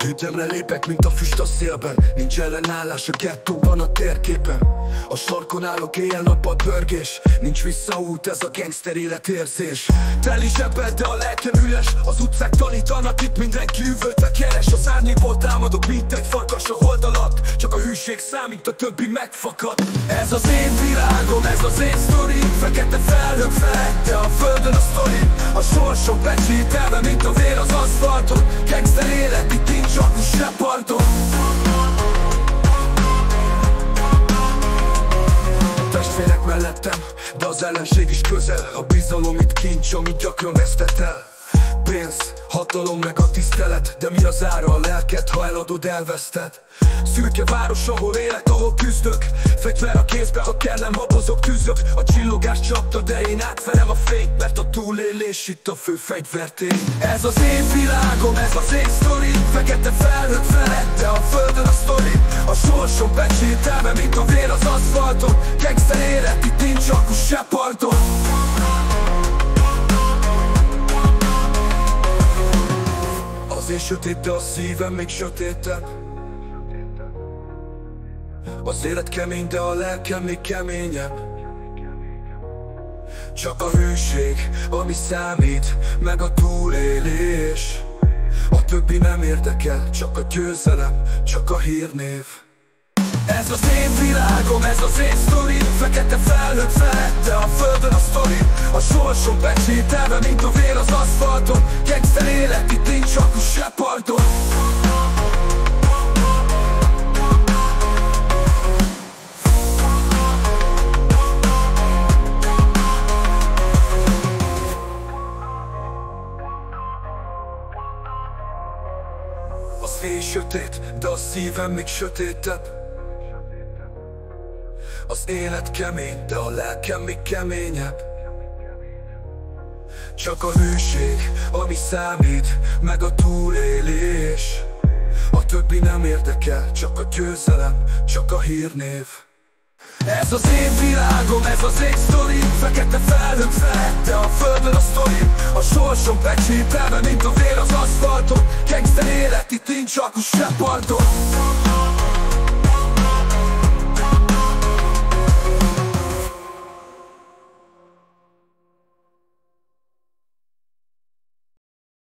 Ütemre lépek, mint a füst a szélben. Nincs ellenállás a gettóban a térképen. A sarkon állok éjjel-nappal pörgés. Nincs visszaút, ez a gangster életérzés. Teli zsebbel, de a lelkem üres. Az utcák tanítanak, itt mindenki üvöltve keres. Az árnyékból támadok, mint egy farkas a hold alatt. Csak a hűség számít, a többi megfakad. Ez az én világom, ez az én sztori. Fekete felhők felette a földön a sztori. A sorsom pecsételve, mint a vér az aszfalton. Gangster élet, itt nincs akus se parton. Testvérek mellettem, de az ellenség is közel. A bizalom itt kincs, amit gyakran vesztett el. Pénz, hatalom meg a tisztelet, de mi az ára a lelket, ha eladod, elveszted? Szürke város, ahol élek, ahol küzdök. Fegyver a kézbe, ha kell, nem habozok, tűzök. A csillogás csapta, de én átverem a fényt, mert a túlélés itt a fő fegyvertény. Ez az én világom, ez az én sztori. Fekete felhők felette a földön a sztori. A sorsom pecsételve, mint a vér az aszfalton. Gangster élet, itt nincs akus se parton. Az én sötét, de a szívem még sötétebb. Az élet kemény, de a lelkem még keményebb. Csak a hűség, ami számít, meg a túlélés. A többi nem érdekel, csak a győzelem, csak a hírnév. Ez az én világom, ez az én sztori. Fekete felhők felette a földön a sztori. A sorsom pecsételve, mint a vér az aszfalton. Gangster élet, itt nincs akus se parton. Az éj sötét, de a szívem még sötétebb. Az élet kemény, de a lelkem még keményebb. Csak a hűség, ami számít, meg a túlélés. A többi nem érdekel, csak a győzelem, csak a hírnév. Ez az én világom, ez az én sztori. Fekete felhők felette a földön a sztori. A sorsom pecsételve, mint a vér az aszfalton. Gangster élet, itt nincs akus se parton.